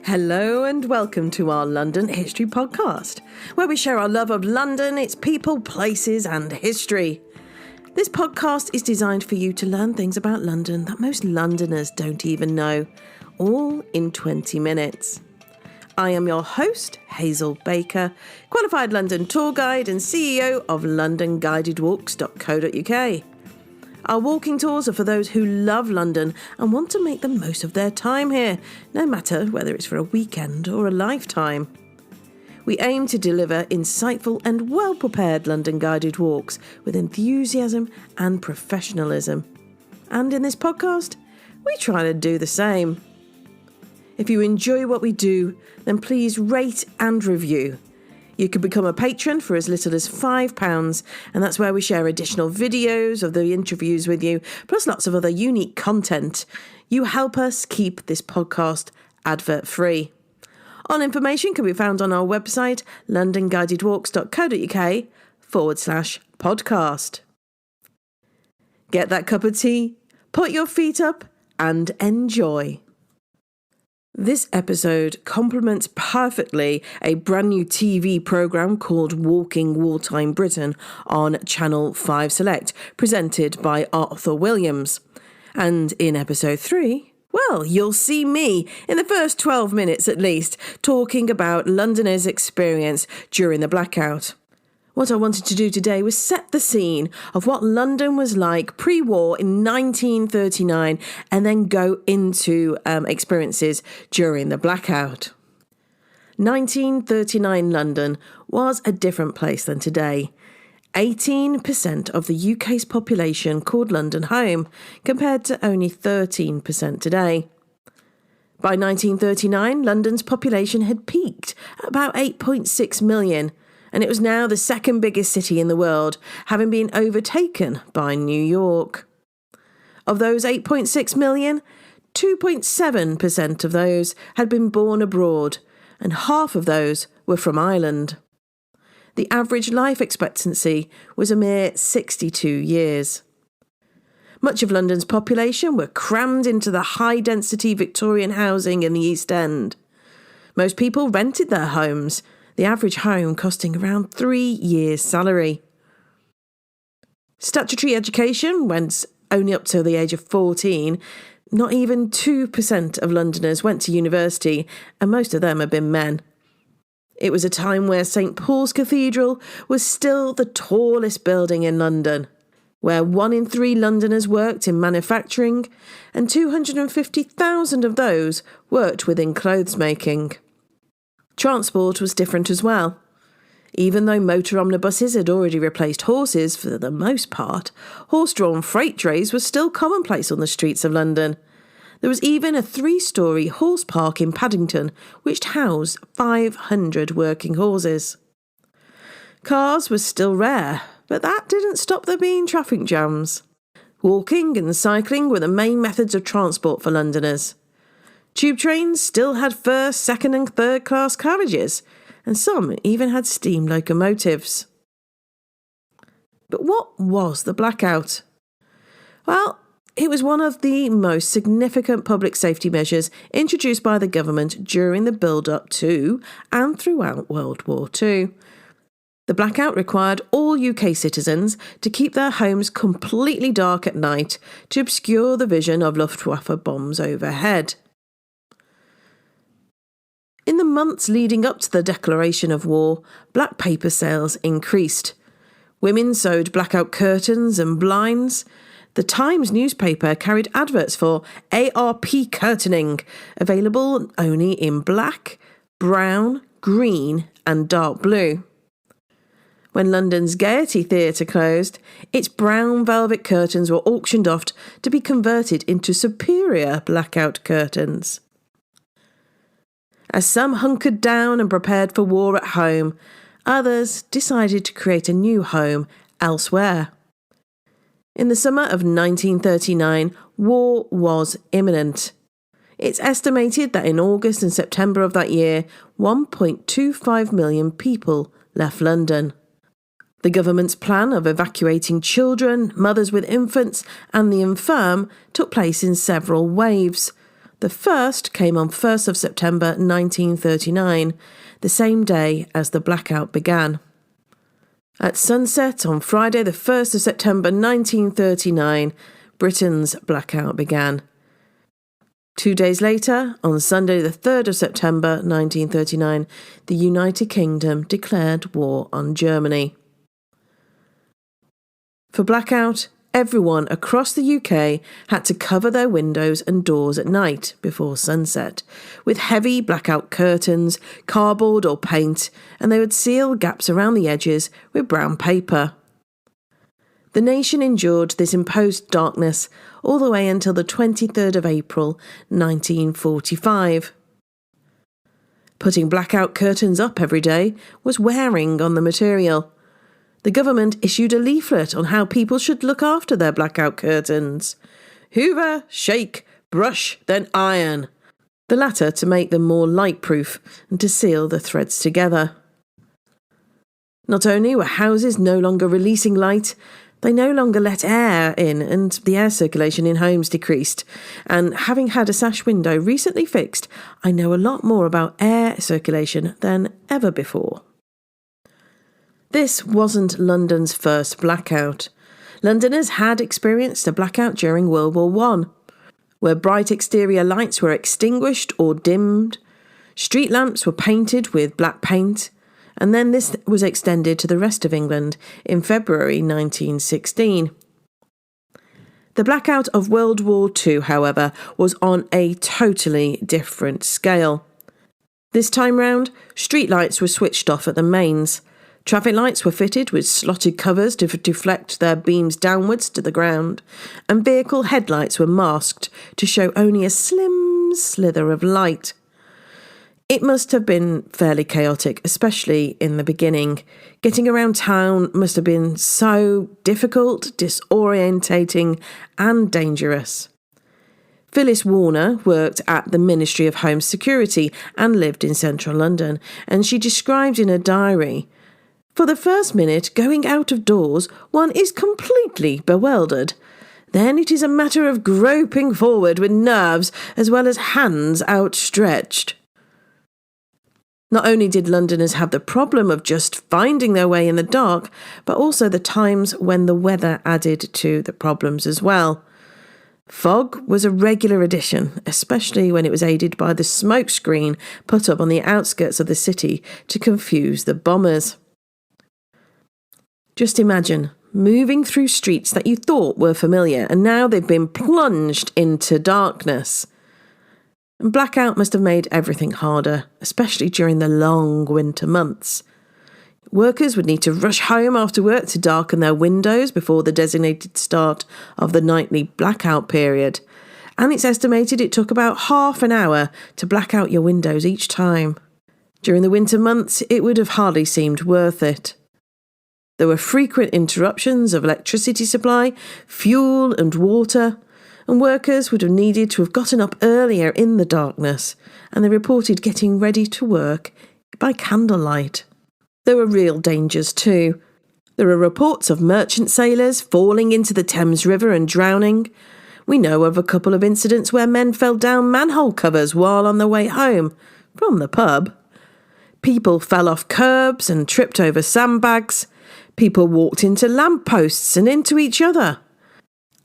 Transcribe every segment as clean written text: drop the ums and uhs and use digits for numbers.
Hello and welcome to our London History Podcast, where we share our love of London, its people, places and history. This podcast is designed for you to learn things about London that most Londoners don't even know, all in 20 minutes. I am your host, Hazel Baker, qualified London tour guide and CEO of LondonGuidedWalks.co.uk. Our walking tours are for those who love London and want to make the most of their time here, no matter whether it's for a weekend or a lifetime. We aim to deliver insightful and well-prepared London guided walks with enthusiasm and professionalism. And in this podcast, we try to do the same. If you enjoy what we do, then please rate and review. You can become a patron for as little as £5, and that's where we share additional videos of the interviews with you, plus lots of other unique content. You help us keep this podcast advert-free. All information can be found on our website, londonguidedwalks.co.uk/podcast. Get that cup of tea, put your feet up, and enjoy. This episode complements perfectly a brand new TV programme called Walking Wartime Britain on Channel 5 Select, presented by Arthur Williams. And in episode 3, well, you'll see me, in the first 12 minutes at least, talking about Londoners' experience during the blackout. What I wanted to do today was set the scene of what London was like pre-war in 1939 and then go into experiences during the blackout. 1939 London was a different place than today. 18% of the UK's population called London home, compared to only 13% today. By 1939, London's population had peaked at about 8.6 million, and it was now the second biggest city in the world, having been overtaken by New York. Of those 8.6 million, 2.7% of those had been born abroad, and half of those were from Ireland. The average life expectancy was a mere 62 years. Much of London's population were crammed into the high-density Victorian housing in the East End. Most people rented their homes, the average home costing around 3 years' salary. Statutory education went only up to the age of 14. Not even 2% of Londoners went to university, and most of them had been men. It was a time where St Paul's Cathedral was still the tallest building in London, where 1 in 3 Londoners worked in manufacturing, and 250,000 of those worked within clothes making. Transport was different as well. Even though motor omnibuses had already replaced horses for the most part, horse-drawn freight drays were still commonplace on the streets of London. There was even a 3-storey horse park in Paddington, which housed 500 working horses. Cars were still rare, but that didn't stop there being traffic jams. Walking and cycling were the main methods of transport for Londoners. Tube trains still had first, second and third class carriages, and some even had steam locomotives. But what was the blackout? Well, it was one of the most significant public safety measures introduced by the government during the build-up to and throughout World War II. The blackout required all UK citizens to keep their homes completely dark at night to obscure the vision of Luftwaffe bombs overhead. In the months leading up to the declaration of war, black paper sales increased. Women sewed blackout curtains and blinds. The Times newspaper carried adverts for ARP curtaining, available only in black, brown, green and dark blue. When London's Gaiety Theatre closed, its brown velvet curtains were auctioned off to be converted into superior blackout curtains. As some hunkered down and prepared for war at home, others decided to create a new home elsewhere. In the summer of 1939, war was imminent. It's estimated that in August and September of that year, 1.25 million people left London. The government's plan of evacuating children, mothers with infants, and the infirm took place in several waves. The first came on 1st of September 1939, the same day as the blackout began. At sunset on Friday the 1st of September 1939, Britain's blackout began. 2 days later, on Sunday the 3rd of September 1939, the United Kingdom declared war on Germany. For blackout, everyone across the UK had to cover their windows and doors at night before sunset with heavy blackout curtains, cardboard or paint, and they would seal gaps around the edges with brown paper. The nation endured this imposed darkness all the way until the 23rd of April 1945. Putting blackout curtains up every day was wearing on the material. The government issued a leaflet on how people should look after their blackout curtains. Hoover, shake, brush, then iron. The latter to make them more light-proof and to seal the threads together. Not only were houses no longer releasing light, they no longer let air in and the air circulation in homes decreased. And having had a sash window recently fixed, I know a lot more about air circulation than ever before. This wasn't London's first blackout. Londoners had experienced a blackout during World War I, where bright exterior lights were extinguished or dimmed, street lamps were painted with black paint, and then this was extended to the rest of England in February 1916. The blackout of World War II, however, was on a totally different scale. This time round, street lights were switched off at the mains. Traffic lights were fitted with slotted covers to deflect their beams downwards to the ground, and vehicle headlights were masked to show only a slim slither of light. It must have been fairly chaotic, especially in the beginning. Getting around town must have been so difficult, disorientating, and dangerous. Phyllis Warner worked at the Ministry of Home Security and lived in central London, and she described in her diary, "For the first minute, going out of doors, one is completely bewildered. Then it is a matter of groping forward with nerves as well as hands outstretched." Not only did Londoners have the problem of just finding their way in the dark, but also the times when the weather added to the problems as well. Fog was a regular addition, especially when it was aided by the smoke screen put up on the outskirts of the city to confuse the bombers. Just imagine moving through streets that you thought were familiar, and now they've been plunged into darkness. And blackout must have made everything harder, especially during the long winter months. Workers would need to rush home after work to darken their windows before the designated start of the nightly blackout period. And it's estimated it took about half an hour to black out your windows each time. During the winter months, it would have hardly seemed worth it. There were frequent interruptions of electricity supply, fuel and water, and workers would have needed to have gotten up earlier in the darkness, and they reported getting ready to work by candlelight. There were real dangers too. There are reports of merchant sailors falling into the Thames River and drowning. We know of a couple of incidents where men fell down manhole covers while on their way home from the pub. People fell off curbs and tripped over sandbags. People walked into lampposts and into each other.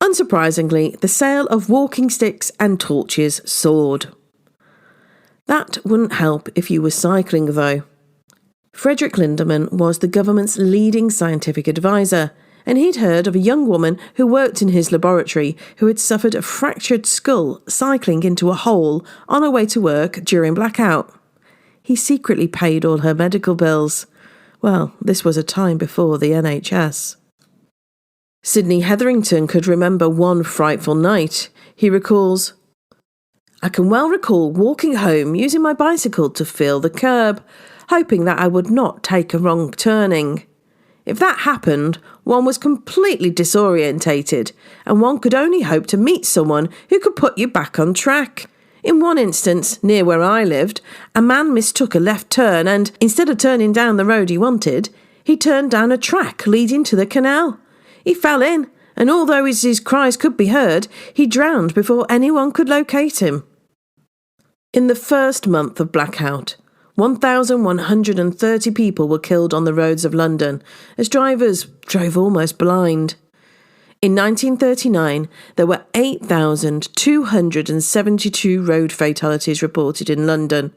Unsurprisingly, the sale of walking sticks and torches soared. That wouldn't help if you were cycling, though. Frederick Lindemann was the government's leading scientific advisor, and he'd heard of a young woman who worked in his laboratory who had suffered a fractured skull cycling into a hole on her way to work during blackout. He secretly paid all her medical bills. Well, this was a time before the NHS. Sidney Hetherington could remember one frightful night. He recalls, "I can well recall walking home using my bicycle to feel the curb, hoping that I would not take a wrong turning. If that happened, one was completely disorientated, and one could only hope to meet someone who could put you back on track. In one instance, near where I lived, a man mistook a left turn and, instead of turning down the road he wanted, he turned down a track leading to the canal. He fell in, and although his cries could be heard, he drowned before anyone could locate him." In the first month of blackout, 1,130 people were killed on the roads of London as drivers drove almost blind. In 1939, there were 8,272 road fatalities reported in London.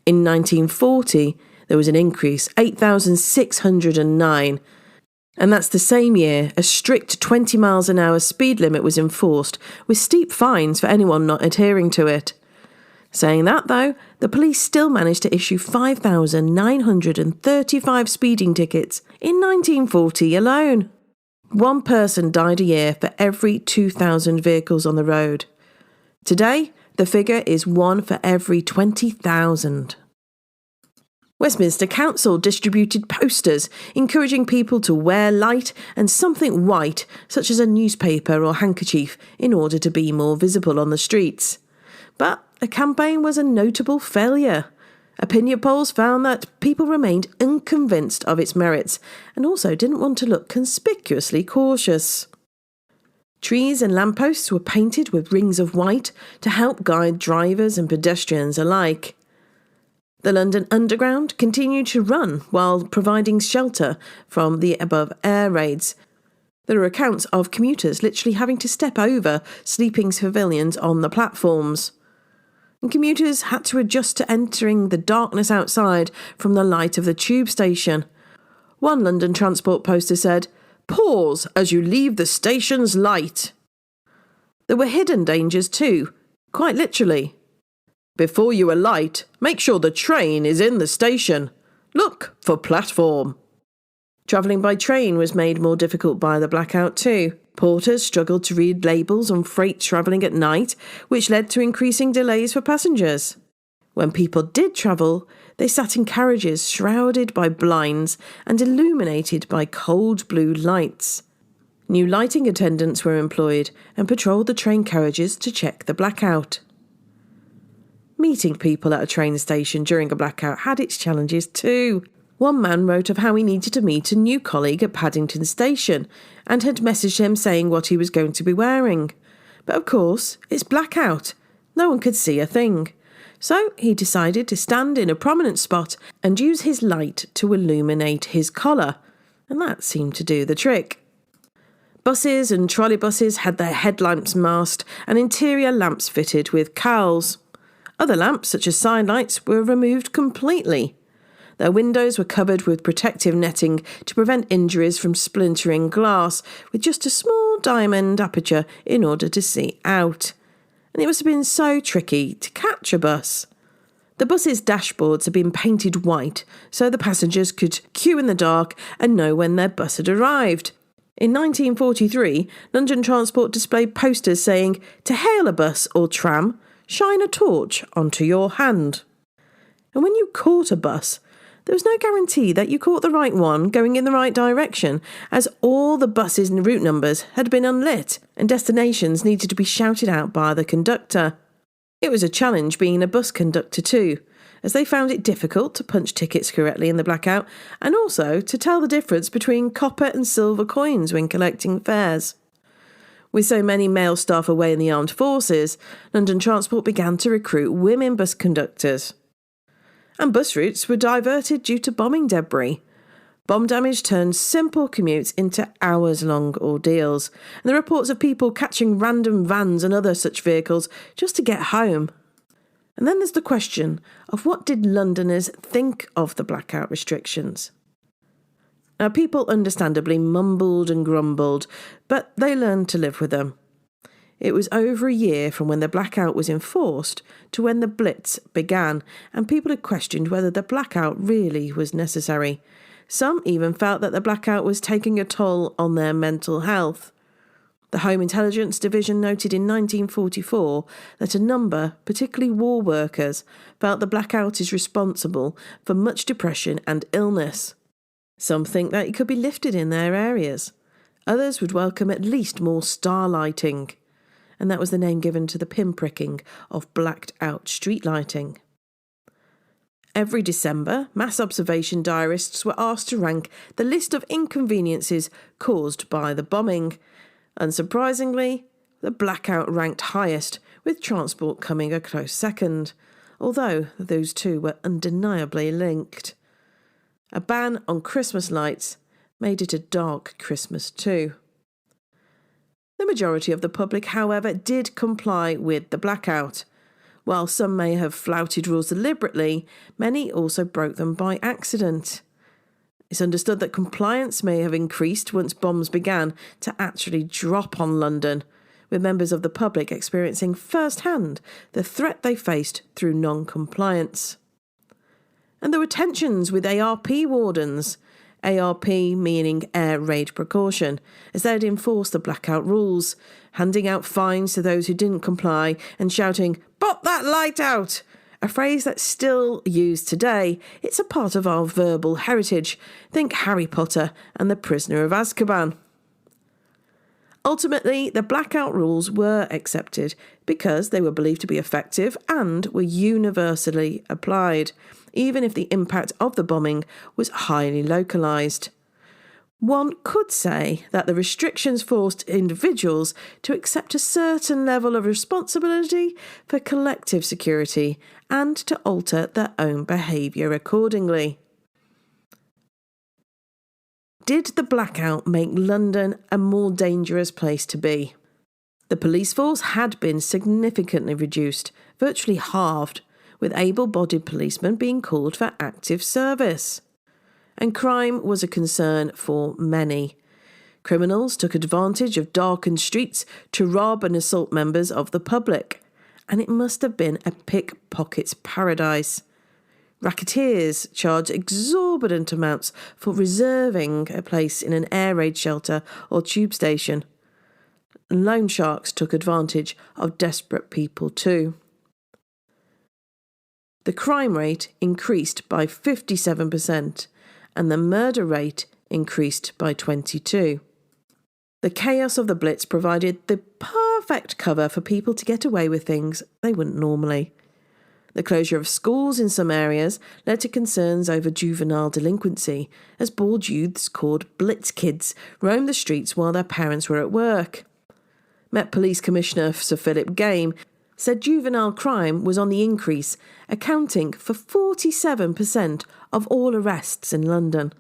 In 1940, there was an increase, 8,609. And that's the same year a strict 20 miles an hour speed limit was enforced, with steep fines for anyone not adhering to it. Saying that, though, the police still managed to issue 5,935 speeding tickets in 1940 alone. One person died a year for every 2,000 vehicles on the road. Today, the figure is one for every 20,000. Westminster Council distributed posters encouraging people to wear light and something white, such as a newspaper or handkerchief, in order to be more visible on the streets. But the campaign was a notable failure. Opinion polls found that people remained unconvinced of its merits and also didn't want to look conspicuously cautious. Trees and lampposts were painted with rings of white to help guide drivers and pedestrians alike. The London Underground continued to run while providing shelter from the above air raids. There are accounts of commuters literally having to step over sleeping civilians on the platforms. And commuters had to adjust to entering the darkness outside from the light of the tube station. One London transport poster said, "Pause as you leave the station's light." There were hidden dangers too, quite literally. "Before you alight, make sure the train is in the station. Look for platform." Travelling by train was made more difficult by the blackout too. Porters struggled to read labels on freight travelling at night, which led to increasing delays for passengers. When people did travel, they sat in carriages shrouded by blinds and illuminated by cold blue lights. New lighting attendants were employed and patrolled the train carriages to check the blackout. Meeting people at a train station during a blackout had its challenges too. One man wrote of how he needed to meet a new colleague at Paddington Station and had messaged him saying what he was going to be wearing. But of course, it's blackout. No one could see a thing. So he decided to stand in a prominent spot and use his light to illuminate his collar. And that seemed to do the trick. Buses and trolleybuses had their headlamps masked and interior lamps fitted with cowls. Other lamps, such as side lights, were removed completely. Their windows were covered with protective netting to prevent injuries from splintering glass, with just a small diamond aperture in order to see out. And it must have been so tricky to catch a bus. The bus's dashboards had been painted white so the passengers could queue in the dark and know when their bus had arrived. In 1943, London Transport displayed posters saying, "To hail a bus or tram, shine a torch onto your hand." And when you caught a bus, there was no guarantee that you caught the right one going in the right direction, as all the buses and route numbers had been unlit and destinations needed to be shouted out by the conductor. It was a challenge being a bus conductor too, as they found it difficult to punch tickets correctly in the blackout and also to tell the difference between copper and silver coins when collecting fares. With so many male staff away in the armed forces, London Transport began to recruit women bus conductors. And bus routes were diverted due to bombing debris. Bomb damage turned simple commutes into hours-long ordeals, and the reports of people catching random vans and other such vehicles just to get home. And then there's the question of what did Londoners think of the blackout restrictions? Now, people understandably mumbled and grumbled, but they learned to live with them. It was over a year from when the blackout was enforced to when the Blitz began, and people had questioned whether the blackout really was necessary. Some even felt that the blackout was taking a toll on their mental health. The Home Intelligence Division noted in 1944 that a number, particularly war workers, felt the blackout is responsible for much depression and illness. Some think that it could be lifted in their areas. Others would welcome at least more starlighting. And that was the name given to the pinpricking of blacked-out street lighting. Every December, mass observation diarists were asked to rank the list of inconveniences caused by the bombing. Unsurprisingly, the blackout ranked highest, with transport coming a close second. although those two were undeniably linked. A ban on Christmas lights made it a dark Christmas too. The majority of the public, however, did comply with the blackout. While some may have flouted rules deliberately, many also broke them by accident. It's understood that compliance may have increased once bombs began to actually drop on London, with members of the public experiencing firsthand the threat they faced through non-compliance. And there were tensions with ARP wardens, ARP meaning Air Raid Precaution, as they'd enforce the blackout rules, handing out fines to those who didn't comply and shouting, "Pop that light out!" a phrase that's still used today. It's a part of our verbal heritage. Think Harry Potter and the Prisoner of Azkaban. Ultimately, the blackout rules were accepted because they were believed to be effective and were universally applied, even if the impact of the bombing was highly localised. One could say that the restrictions forced individuals to accept a certain level of responsibility for collective security and to alter their own behaviour accordingly. Did the blackout make London a more dangerous place to be? The police force had been significantly reduced, virtually halved, with able-bodied policemen being called for active service. And crime was a concern for many. Criminals took advantage of darkened streets to rob and assault members of the public, and it must have been a pickpocket's paradise. Racketeers charged exorbitant amounts for reserving a place in an air raid shelter or tube station. Loan sharks took advantage of desperate people too. The crime rate increased by 57%, and the murder rate increased by 22%. The chaos of the Blitz provided the perfect cover for people to get away with things they wouldn't normally. The closure of schools in some areas led to concerns over juvenile delinquency, as bored youths called Blitz kids roamed the streets while their parents were at work. Met Police Commissioner Sir Philip Game said juvenile crime was on the increase, accounting for 47% of all arrests in London.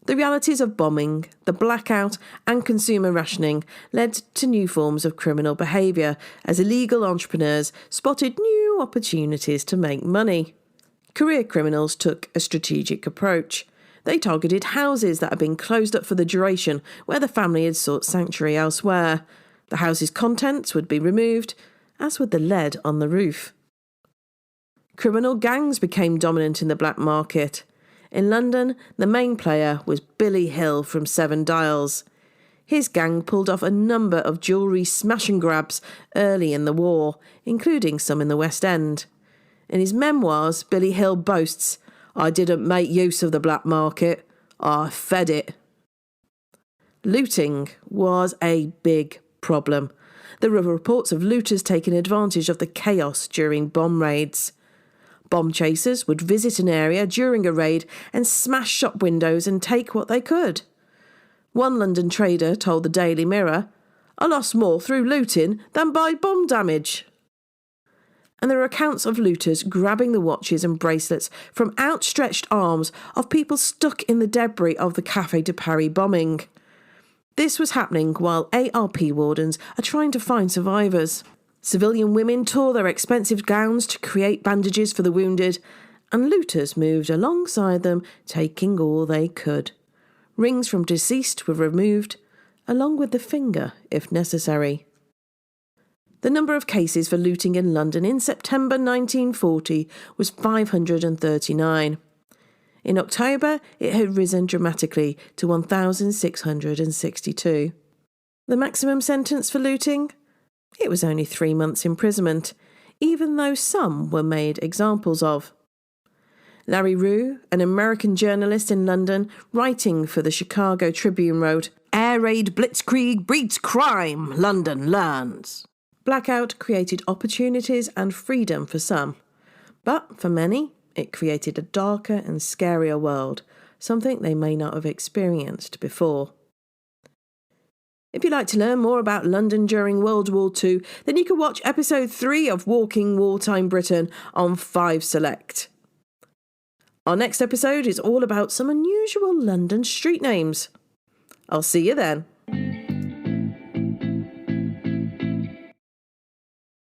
The realities of bombing, the blackout and consumer rationing led to new forms of criminal behaviour as illegal entrepreneurs spotted new opportunities to make money. Career criminals took a strategic approach. They targeted houses that had been closed up for the duration where the family had sought sanctuary elsewhere. The house's contents would be removed, as would the lead on the roof. Criminal gangs became dominant in the black market. In London, the main player was Billy Hill from Seven Dials. His gang pulled off a number of jewellery smash and grabs early in the war, including some in the West End. In his memoirs, Billy Hill boasts, "I didn't make use of the black market, I fed it." Looting was a big problem. There were reports of looters taking advantage of the chaos during bomb raids. Bomb chasers would visit an area during a raid and smash shop windows and take what they could. One London trader told the Daily Mirror, "I lost more through looting than by bomb damage." And there are accounts of looters grabbing the watches and bracelets from outstretched arms of people stuck in the debris of the Café de Paris bombing. This was happening while ARP wardens are trying to find survivors. Civilian women tore their expensive gowns to create bandages for the wounded, and looters moved alongside them, taking all they could. Rings from deceased were removed, along with the finger, if necessary. The number of cases for looting in London in September 1940 was 539. In October, it had risen dramatically to 1,662. The maximum sentence for looting? It was only 3 months' imprisonment, even though some were made examples of. Larry Rue, an American journalist in London, writing for the Chicago Tribune, wrote, "Air raid blitzkrieg breeds crime, London learns." Blackout created opportunities and freedom for some, but for many, it created a darker and scarier world, something they may not have experienced before. If you'd like to learn more about London during World War II, then you can watch episode 3 of Walking Wartime Britain on 5 Select. Our next episode is all about some unusual London street names. I'll see you then.